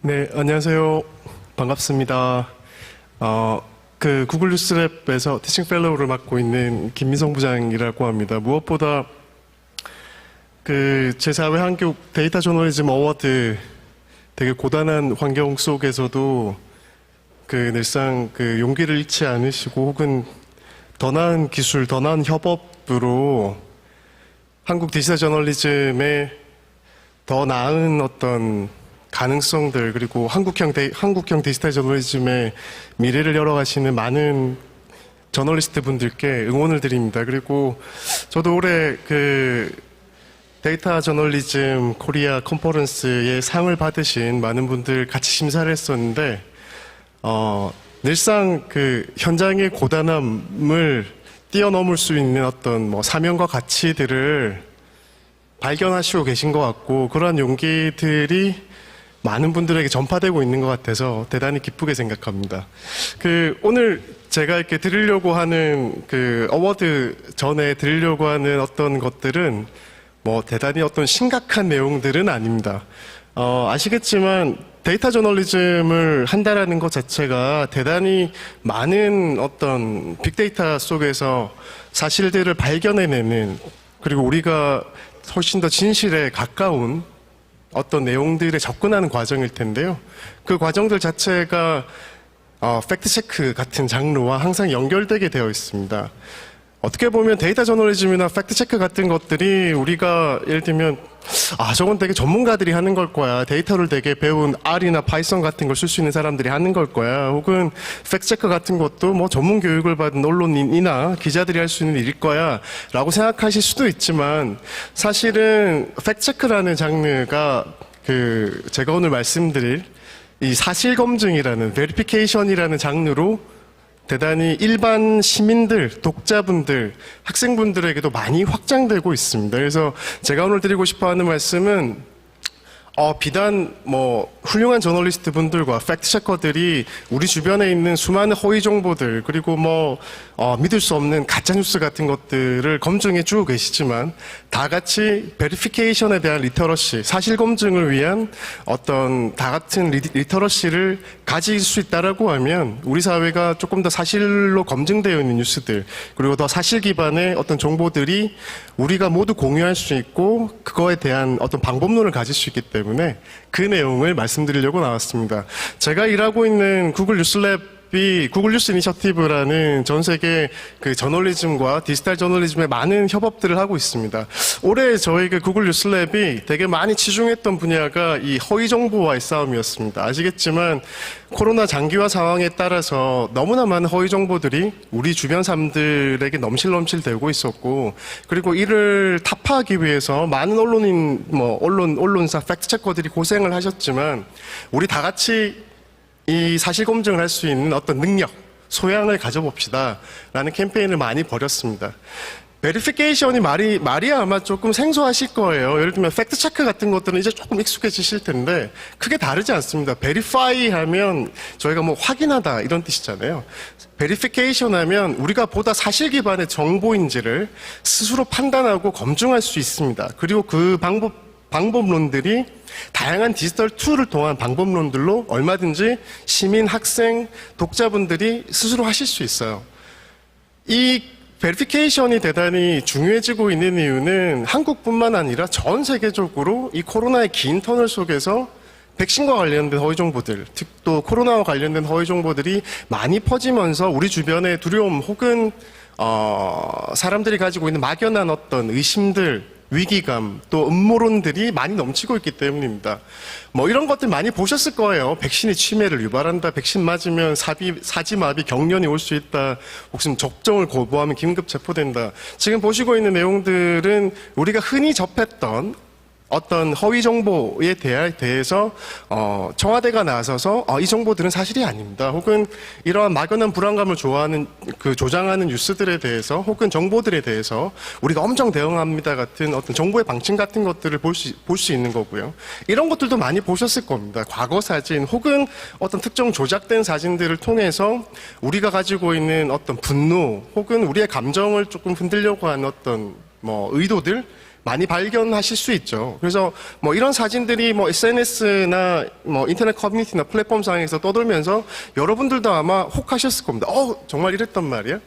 네, 안녕하세요. 반갑습니다. 구글 뉴스랩에서 티칭 펠로우를 맡고 있는 김민성 부장이라고 합니다. 무엇보다 제4회 한국 데이터 저널리즘 어워드 되게 고단한 환경 속에서도 늘상 용기를 잃지 않으시고 혹은 더 나은 기술, 더 나은 협업으로 한국 디지털 저널리즘의 더 나은 어떤 가능성들 그리고 한국형 디지털 저널리즘의 미래를 열어가시는 많은 저널리스트 분들께 응원을 드립니다. 그리고 저도 올해 데이터 저널리즘 코리아 컨퍼런스에 상을 받으신 많은 분들 같이 심사를 했었는데 늘상 현장의 고단함을 뛰어넘을 수 있는 어떤 사명과 가치들을 발견하시고 계신 것 같고 그러한 용기들이 많은 분들에게 전파되고 있는 것 같아서 대단히 기쁘게 생각합니다. 오늘 제가 이렇게 드리려고 하는 어워드 전에 드리려고 하는 어떤 것들은 대단히 어떤 심각한 내용들은 아닙니다. 아시겠지만 데이터 저널리즘을 한다라는 것 자체가 대단히 많은 어떤 빅데이터 속에서 사실들을 발견해내는 그리고 우리가 훨씬 더 진실에 가까운 어떤 내용들에 접근하는 과정일 텐데요. 그 과정들 자체가 팩트체크 같은 장르와 항상 연결되게 되어 있습니다. 어떻게 보면 데이터 저널리즘이나 팩트체크 같은 것들이 우리가 예를 들면 저건 되게 전문가들이 하는 걸 거야. 데이터를 되게 배운 R이나 파이썬 같은 걸 쓸 수 있는 사람들이 하는 걸 거야. 혹은 팩트체크 같은 것도 전문 교육을 받은 언론인이나 기자들이 할 수 있는 일일 거야 라고 생각하실 수도 있지만 사실은 팩트체크라는 장르가 제가 오늘 말씀드릴 이 사실검증이라는 베리피케이션이라는 장르로 대단히 일반 시민들, 독자분들, 학생분들에게도 많이 확장되고 있습니다. 그래서 제가 오늘 드리고 싶어 하는 말씀은 비단 훌륭한 저널리스트 분들과 팩트체커들이 우리 주변에 있는 수많은 허위 정보들 그리고 믿을 수 없는 가짜 뉴스 같은 것들을 검증해 주고 계시지만 다 같이 베리피케이션에 대한 리터러시, 사실 검증을 위한 어떤 다 같은 리터러시를 가질 수 있다라고 하면 우리 사회가 조금 더 사실로 검증되어 있는 뉴스들 그리고 더 사실 기반의 어떤 정보들이 우리가 모두 공유할 수 있고 그거에 대한 어떤 방법론을 가질 수 있기 때문에 그 내용을 말씀드리려고 나왔습니다. 제가 일하고 있는 구글 뉴스랩이 구글 뉴스 이니셔티브라는 전 세계 저널리즘과 디지털 저널리즘의 많은 협업들을 하고 있습니다. 올해 저희 구글 뉴스랩이 되게 많이 치중했던 분야가 이 허위 정보와의 싸움이었습니다. 아시겠지만 코로나 장기화 상황에 따라서 너무나 많은 허위 정보들이 우리 주변 사람들에게 넘실넘실 되고 있었고 그리고 이를 타파하기 위해서 많은 언론인, 언론사, 팩트체커들이 고생을 하셨지만 우리 다 같이 이 사실 검증을 할 수 있는 어떤 능력, 소양을 가져봅시다 라는 캠페인을 많이 벌였습니다. 베리피케이션이 말이 아마 조금 생소하실 거예요. 예를 들면 팩트체크 같은 것들은 이제 조금 익숙해지실 텐데 크게 다르지 않습니다. 베리파이 하면 저희가 확인하다 이런 뜻이잖아요. 베리피케이션 하면 우리가 보다 사실 기반의 정보인지를 스스로 판단하고 검증할 수 있습니다. 그리고 그 방법론들이 다양한 디지털 툴을 통한 방법론들로 얼마든지 시민, 학생, 독자분들이 스스로 하실 수 있어요. 이 베리피케이션이 대단히 중요해지고 있는 이유는 한국뿐만 아니라 전 세계적으로 이 코로나의 긴 터널 속에서 백신과 관련된 허위 정보들, 또 코로나와 관련된 허위 정보들이 많이 퍼지면서 우리 주변의 두려움 혹은 사람들이 가지고 있는 막연한 어떤 의심들 위기감, 또 음모론들이 많이 넘치고 있기 때문입니다. 이런 것들 많이 보셨을 거예요. 백신이 치매를 유발한다. 백신 맞으면 사지마비, 경련이 올 수 있다. 혹은 접종을 거부하면 긴급 체포된다. 지금 보시고 있는 내용들은 우리가 흔히 접했던 어떤 허위 정보에 대해서 청와대가 나서서 이 정보들은 사실이 아닙니다. 혹은 이러한 막연한 불안감을 조장하는 뉴스들에 대해서 혹은 정보들에 대해서 우리가 엄청 대응합니다 같은 어떤 정부의 방침 같은 것들을 볼 수 있는 거고요. 이런 것들도 많이 보셨을 겁니다. 과거 사진 혹은 어떤 특정 조작된 사진들을 통해서 우리가 가지고 있는 어떤 분노 혹은 우리의 감정을 조금 흔들려고 하는 어떤 의도들 많이 발견하실 수 있죠. 그래서 뭐 이런 사진들이 뭐 SNS나 뭐 인터넷 커뮤니티나 플랫폼 상에서 떠돌면서 여러분들도 아마 혹하셨을 겁니다. 정말 이랬단 말이야?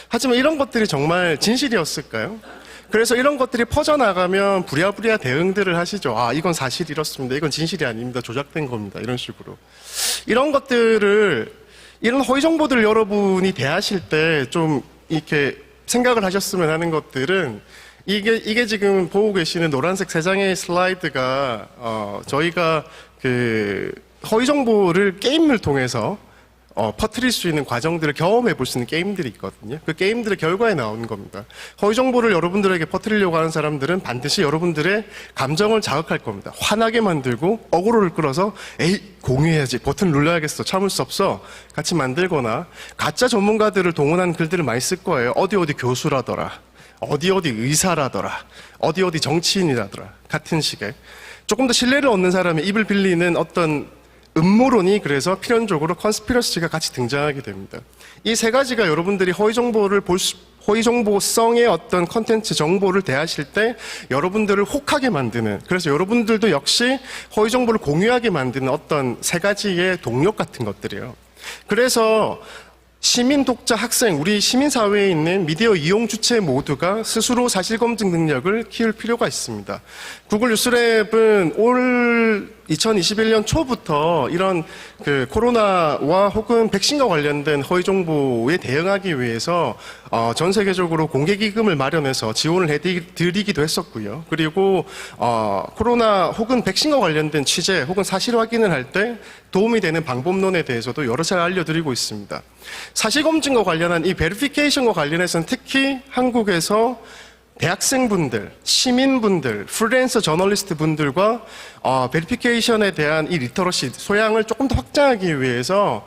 하지만 이런 것들이 정말 진실이었을까요? 그래서 이런 것들이 퍼져나가면 부랴부랴 대응들을 하시죠. 이건 사실 이렇습니다. 이건 진실이 아닙니다. 조작된 겁니다. 이런 식으로. 이런 것들을, 이런 허위 정보들을 여러분이 대하실 때 좀 이렇게 생각을 하셨으면 하는 것들은 이게 지금 보고 계시는 노란색 3장의 슬라이드가, 저희가 그 허위 정보를 게임을 통해서 퍼뜨릴 수 있는 과정들을 경험해 볼 수 있는 게임들이 있거든요. 그 게임들의 결과에 나오는 겁니다. 허위 정보를 여러분들에게 퍼뜨리려고 하는 사람들은 반드시 여러분들의 감정을 자극할 겁니다. 화나게 만들고 어그로를 끌어서 공유해야지, 버튼 눌러야겠어, 참을 수 없어, 같이 만들거나 가짜 전문가들을 동원한 글들을 많이 쓸 거예요. 어디 교수라더라, 어디 의사라더라, 어디 정치인이라더라, 같은 식의 조금 더 신뢰를 얻는 사람의 입을 빌리는 어떤 음모론이 그래서 필연적으로 컨스피러시가 같이 등장하게 됩니다. 이 3가지가 여러분들이 허위 정보성의 어떤 컨텐츠 정보를 대하실 때 여러분들을 혹하게 만드는, 그래서 여러분들도 역시 허위 정보를 공유하게 만드는 어떤 3가지의 동력 같은 것들이에요. 그래서 시민, 독자, 학생, 우리 시민사회에 있는 미디어 이용 주체 모두가 스스로 사실검증 능력을 키울 필요가 있습니다. 구글 뉴스랩은 올 2021년 초부터 이런 그 코로나와 혹은 백신과 관련된 허위 정보에 대응하기 위해서 전 세계적으로 공개 기금을 마련해서 지원을 해드리기도 했었고요. 그리고 코로나 혹은 백신과 관련된 취재 혹은 사실 확인을 할 때 도움이 되는 방법론에 대해서도 여러 차례 알려드리고 있습니다. 사실검증과 관련한 이 베리피케이션과 관련해서는 특히 한국에서 대학생분들, 시민분들, 프리랜서 저널리스트 분들과 베리피케이션에 대한 이 리터러시 소양을 조금 더 확장하기 위해서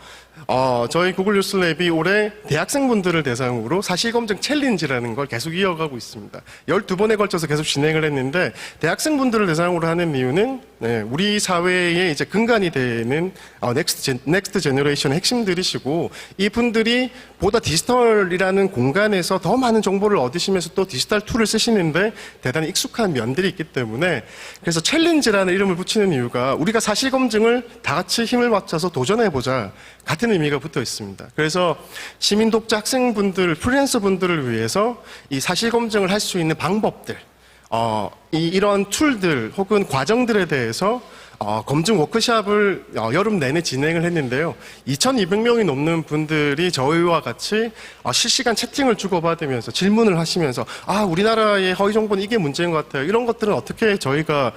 저희 구글 뉴스랩이 올해 대학생분들을 대상으로 사실검증 챌린지라는 걸 계속 이어가고 있습니다. 12번에 걸쳐서 계속 진행을 했는데, 대학생분들을 대상으로 하는 이유는 우리 사회의 이제 근간이 되는 넥스트 제너레이션의 핵심들이시고, 이분들이 보다 디지털이라는 공간에서 더 많은 정보를 얻으시면서 또 디지털 툴을 쓰시는데 대단히 익숙한 면들이 있기 때문에, 그래서 챌린지라는 이름을 붙이는 이유가 우리가 사실검증을 다 같이 힘을 맞춰서 도전해보자, 같은 의미가 붙어 있습니다. 그래서 시민, 독자, 학생분들, 프리랜서 분들을 위해서 이 사실검증을 할 수 있는 방법들, 이런 툴들 혹은 과정들에 대해서 검증 워크숍을 여름 내내 진행을 했는데요. 2,200명이 넘는 분들이 저희와 같이 실시간 채팅을 주고받으면서 질문을 하시면서 우리나라의 허위 정보는 이게 문제인 것 같아요. 이런 것들은 어떻게 저희가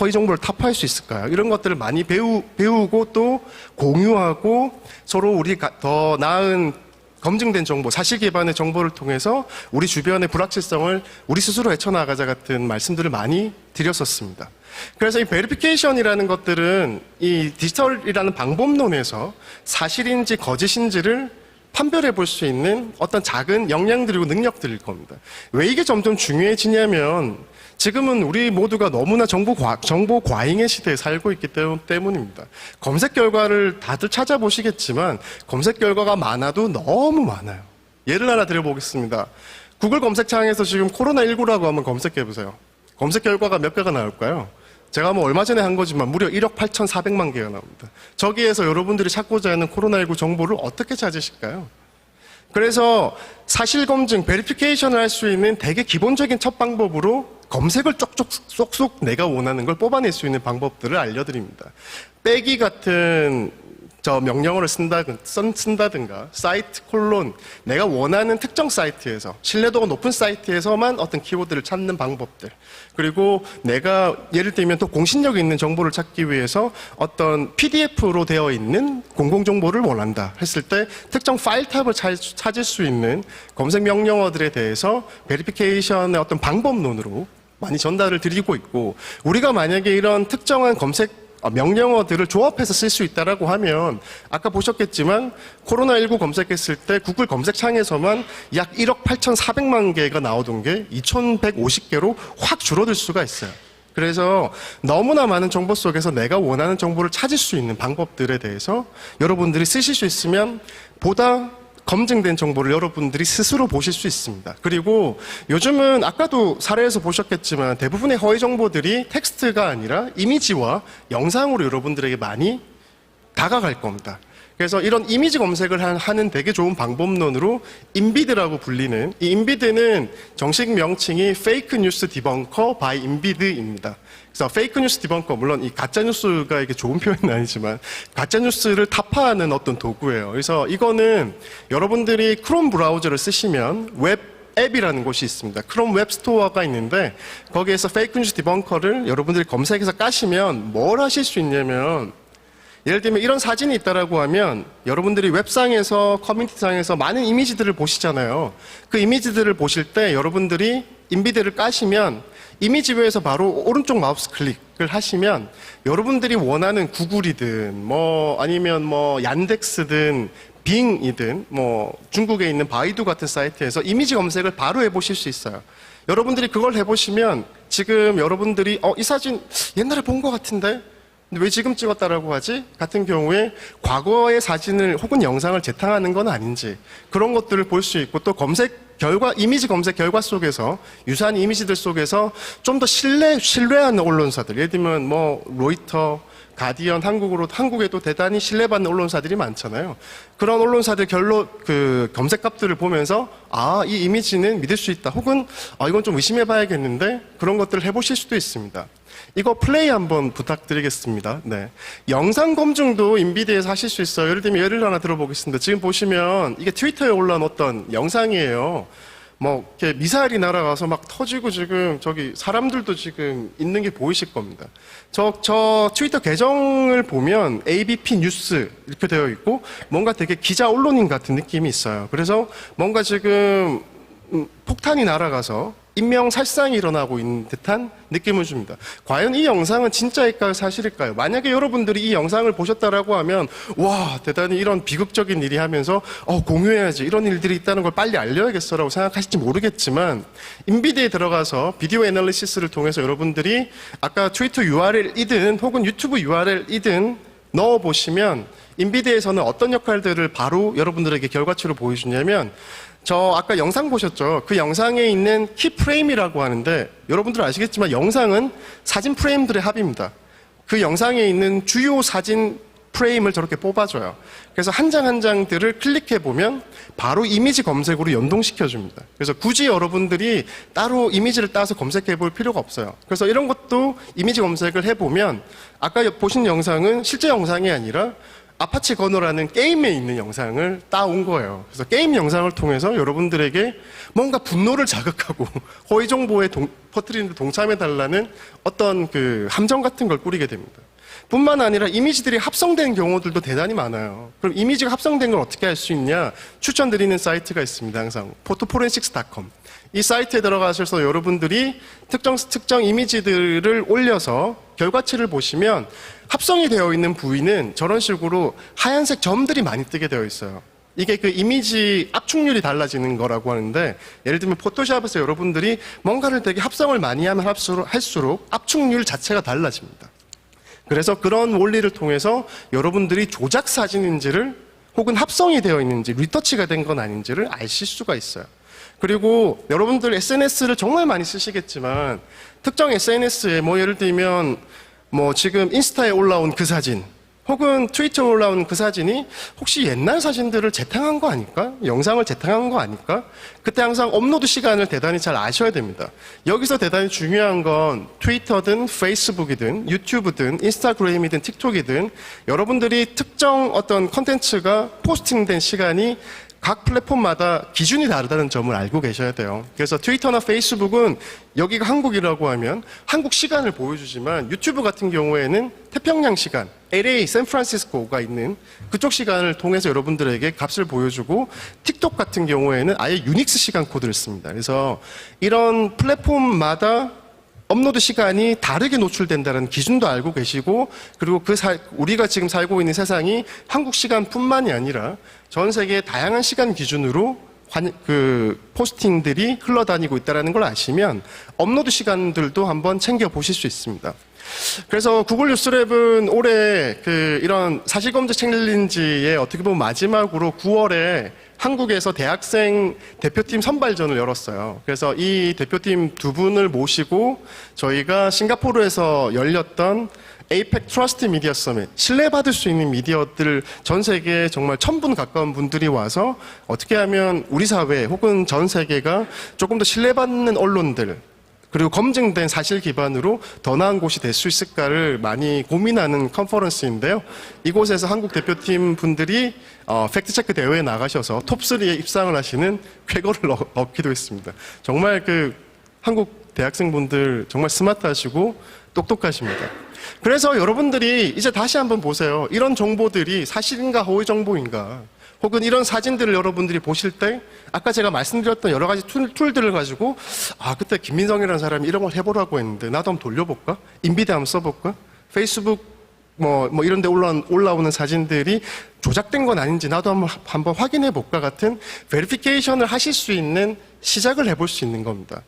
허위 정보를 타파할 수 있을까요? 이런 것들을 많이 배우고 또 공유하고 서로 우리가 더 나은 검증된 정보, 사실 기반의 정보를 통해서 우리 주변의 불확실성을 우리 스스로 헤쳐나가자 같은 말씀들을 많이 드렸었습니다. 그래서 이 베리피케이션이라는 것들은 이 디지털이라는 방법론에서 사실인지 거짓인지를 판별해 볼 수 있는 어떤 작은 역량들이고 능력들일 겁니다. 왜 이게 점점 중요해지냐면 지금은 우리 모두가 너무나 정보 과잉의 시대에 살고 있기 때문입니다. 검색 결과를 다들 찾아보시겠지만 검색 결과가 많아도 너무 많아요. 예를 하나 드려보겠습니다. 구글 검색창에서 지금 코로나19라고 한번 검색해 보세요. 검색 결과가 몇 개가 나올까요? 제가 뭐 얼마 전에 한 거지만 무려 1억 8,400만 개가 나옵니다. 저기에서 여러분들이 찾고자 하는 코로나19 정보를 어떻게 찾으실까요? 그래서 사실검증, 베리피케이션을 할 수 있는 되게 기본적인 첫 방법으로 검색을 쏙쏙 내가 원하는 걸 뽑아낼 수 있는 방법들을 알려드립니다. 빼기 같은 명령어를 쓴다든가 사이트 콜론, 내가 원하는 특정 사이트에서, 신뢰도가 높은 사이트에서만 어떤 키워드를 찾는 방법들, 그리고 내가 예를 들면 또 공신력 있는 정보를 찾기 위해서 어떤 PDF로 되어 있는 공공정보를 원한다 했을 때 특정 파일 탑을 찾을 수 있는 검색 명령어들에 대해서 베리피케이션의 어떤 방법론으로 많이 전달을 드리고 있고, 우리가 만약에 이런 특정한 검색 명령어들을 조합해서 쓸 수 있다라고 하면 아까 보셨겠지만 코로나19 검색했을 때 구글 검색창에서만 약 1억 8,400만 개가 나오던 게 2,150개로 확 줄어들 수가 있어요. 그래서 너무나 많은 정보 속에서 내가 원하는 정보를 찾을 수 있는 방법들에 대해서 여러분들이 쓰실 수 있으면 보다 검증된 정보를 여러분들이 스스로 보실 수 있습니다. 그리고 요즘은 아까도 사례에서 보셨겠지만 대부분의 허위 정보들이 텍스트가 아니라 이미지와 영상으로 여러분들에게 많이 다가갈 겁니다. 그래서 이런 이미지 검색을 하는 되게 좋은 방법론으로 인비드라고 불리는, 이 인비드는 정식 명칭이 Fake News Debunker by Invid입니다. 그래서 페이크 뉴스 디벙커, 물론 이 가짜 뉴스가 이게 좋은 표현은 아니지만 가짜 뉴스를 타파하는 어떤 도구예요. 그래서 이거는 여러분들이 크롬 브라우저를 쓰시면 웹 앱이라는 곳이 있습니다. 크롬 웹 스토어가 있는데 거기에서 페이크 뉴스 디벙커를 여러분들이 검색해서 까시면 뭘 하실 수 있냐면, 예를 들면 이런 사진이 있다라고 하면 여러분들이 웹상에서 커뮤니티상에서 많은 이미지들을 보시잖아요. 그 이미지들을 보실 때 여러분들이 인비드를 까시면 이미지 위에서 바로 오른쪽 마우스 클릭을 하시면 여러분들이 원하는 구글이든 뭐 아니면 뭐 얀덱스든 빙이든 뭐 중국에 있는 바이두 같은 사이트에서 이미지 검색을 바로 해보실 수 있어요. 여러분들이 그걸 해보시면 지금 여러분들이 이 사진 옛날에 본 것 같은데 근데 왜 지금 찍었다라고 하지? 같은 경우에 과거의 사진을 혹은 영상을 재탕하는 건 아닌지 그런 것들을 볼 수 있고, 또 검색 결과, 이미지 검색 결과 속에서 유사한 이미지들 속에서 좀 더 신뢰하는 언론사들, 예를 들면 뭐 로이터, 가디언, 한국에도 대단히 신뢰받는 언론사들이 많잖아요. 그런 언론사들 그 검색값들을 보면서 이 이미지는 믿을 수 있다, 혹은 이건 좀 의심해봐야겠는데, 그런 것들을 해보실 수도 있습니다. 이거 플레이 한번 부탁드리겠습니다. 네. 영상 검증도 인비드에서 하실 수 있어요. 예를 들면 예를 하나 들어보겠습니다. 지금 보시면 이게 트위터에 올라온 어떤 영상이에요. 뭐 이렇게 미사일이 날아가서 막 터지고 지금 저기 사람들도 지금 있는 게 보이실 겁니다. 저 트위터 계정을 보면 ABP 뉴스 이렇게 되어 있고 뭔가 되게 기자 언론인 같은 느낌이 있어요. 그래서 뭔가 지금 폭탄이 날아가서 인명살상이 일어나고 있는 듯한 느낌을 줍니다. 과연 이 영상은 진짜일까요? 사실일까요? 만약에 여러분들이 이 영상을 보셨다라고 하면 와, 대단히 이런 비극적인 일이 하면서 공유해야지, 이런 일들이 있다는 걸 빨리 알려야겠어라고 생각하실지 모르겠지만, 인비드에 들어가서 비디오 애널리시스를 통해서 여러분들이 아까 트위터 URL이든 혹은 유튜브 URL이든 넣어보시면 인비드에서는 어떤 역할들을 바로 여러분들에게 결과치로 보여주냐면, 저 아까 영상 보셨죠? 그 영상에 있는 키 프레임이라고 하는데, 여러분들 아시겠지만 영상은 사진 프레임들의 합입니다. 그 영상에 있는 주요 사진 프레임을 저렇게 뽑아줘요. 그래서 한 장 한 장들을 클릭해보면 바로 이미지 검색으로 연동시켜줍니다. 그래서 굳이 여러분들이 따로 이미지를 따서 검색해볼 필요가 없어요. 그래서 이런 것도 이미지 검색을 해보면 아까 보신 영상은 실제 영상이 아니라 아파치 건어라는 게임에 있는 영상을 따온 거예요. 그래서 게임 영상을 통해서 여러분들에게 뭔가 분노를 자극하고 허위 정보에 퍼뜨리는 데 동참해달라는 어떤 그 함정 같은 걸 꾸리게 됩니다. 뿐만 아니라 이미지들이 합성된 경우들도 대단히 많아요. 그럼 이미지가 합성된 걸 어떻게 할 수 있냐? 추천드리는 사이트가 있습니다. 항상 photoforensics.com. 이 사이트에 들어가셔서 여러분들이 특정 이미지들을 올려서 결과치를 보시면 합성이 되어 있는 부위는 저런 식으로 하얀색 점들이 많이 뜨게 되어 있어요. 이게 그 이미지 압축률이 달라지는 거라고 하는데, 예를 들면 포토샵에서 여러분들이 뭔가를 되게 합성을 많이 하면 할수록 압축률 자체가 달라집니다. 그래서 그런 원리를 통해서 여러분들이 조작 사진인지를 혹은 합성이 되어 있는지 리터치가 된 건 아닌지를 아실 수가 있어요. 그리고 여러분들 SNS를 정말 많이 쓰시겠지만 특정 SNS에 뭐 예를 들면 뭐 지금 인스타에 올라온 그 사진 혹은 트위터에 올라온 그 사진이 혹시 옛날 사진들을 재탕한 거 아닐까? 영상을 재탕한 거 아닐까? 그때 항상 업로드 시간을 대단히 잘 아셔야 됩니다. 여기서 대단히 중요한 건 트위터든 페이스북이든 유튜브든 인스타그램이든 틱톡이든 여러분들이 특정 어떤 컨텐츠가 포스팅된 시간이 각 플랫폼마다 기준이 다르다는 점을 알고 계셔야 돼요. 그래서 트위터나 페이스북은 여기가 한국이라고 하면 한국 시간을 보여주지만 유튜브 같은 경우에는 태평양 시간, LA, 샌프란시스코가 있는 그쪽 시간을 통해서 여러분들에게 값을 보여주고, 틱톡 같은 경우에는 아예 유닉스 시간 코드를 씁니다. 그래서 이런 플랫폼마다 업로드 시간이 다르게 노출된다는 기준도 알고 계시고, 그리고 우리가 지금 살고 있는 세상이 한국 시간뿐만이 아니라 전 세계의 다양한 시간 기준으로 포스팅들이 흘러다니고 있다는 걸 아시면 업로드 시간들도 한번 챙겨보실 수 있습니다. 그래서 구글 뉴스랩은 올해 이런 사실검증 챌린지에 어떻게 보면 마지막으로 9월에 한국에서 대학생 대표팀 선발전을 열었어요. 그래서 이 대표팀 두 분을 모시고 저희가 싱가포르에서 열렸던 APEC 트러스트 미디어 서밋, 신뢰받을 수 있는 미디어들 전 세계에 정말 1000분 가까운 분들이 와서 어떻게 하면 우리 사회 혹은 전 세계가 조금 더 신뢰받는 언론들, 그리고 검증된 사실 기반으로 더 나은 곳이 될 수 있을까를 많이 고민하는 컨퍼런스인데요. 이곳에서 한국 대표팀 분들이 팩트체크 대회에 나가셔서 톱3에 입상을 하시는 쾌거를 얻기도 했습니다. 정말 한국 대학생분들 정말 스마트하시고 똑똑하십니다. 그래서 여러분들이 이제 다시 한번 보세요. 이런 정보들이 사실인가 허위 정보인가, 혹은 이런 사진들을 여러분들이 보실 때 아까 제가 말씀드렸던 여러 가지 툴들을 가지고 그때 김민성이라는 사람이 이런 걸 해보라고 했는데 나도 한번 돌려볼까? 인비드 한번 써볼까? 페이스북 뭐 이런 데 올라오는 사진들이 조작된 건 아닌지 나도 한번 확인해 볼까 같은 베리피케이션을 하실 수 있는 시작을 해볼 수 있는 겁니다.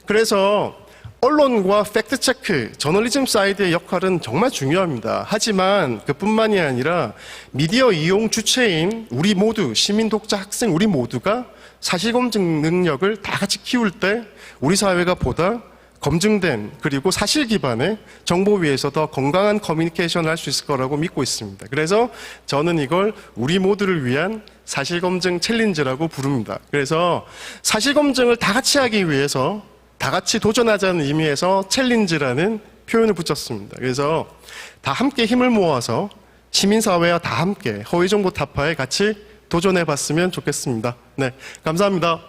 그래서 언론과 팩트체크, 저널리즘 사이드의 역할은 정말 중요합니다. 하지만 그뿐만이 아니라 미디어 이용 주체인 우리 모두, 시민, 독자, 학생 우리 모두가 사실검증 능력을 다 같이 키울 때 우리 사회가 보다 검증된 그리고 사실 기반의 정보 위에서 더 건강한 커뮤니케이션을 할 수 있을 거라고 믿고 있습니다. 그래서 저는 이걸 우리 모두를 위한 사실검증 챌린지라고 부릅니다. 그래서 사실검증을 다 같이 하기 위해서 다 같이 도전하자는 의미에서 챌린지라는 표현을 붙였습니다. 그래서 다 함께 힘을 모아서 시민사회와 다 함께 허위정보 타파에 같이 도전해봤으면 좋겠습니다. 네, 감사합니다.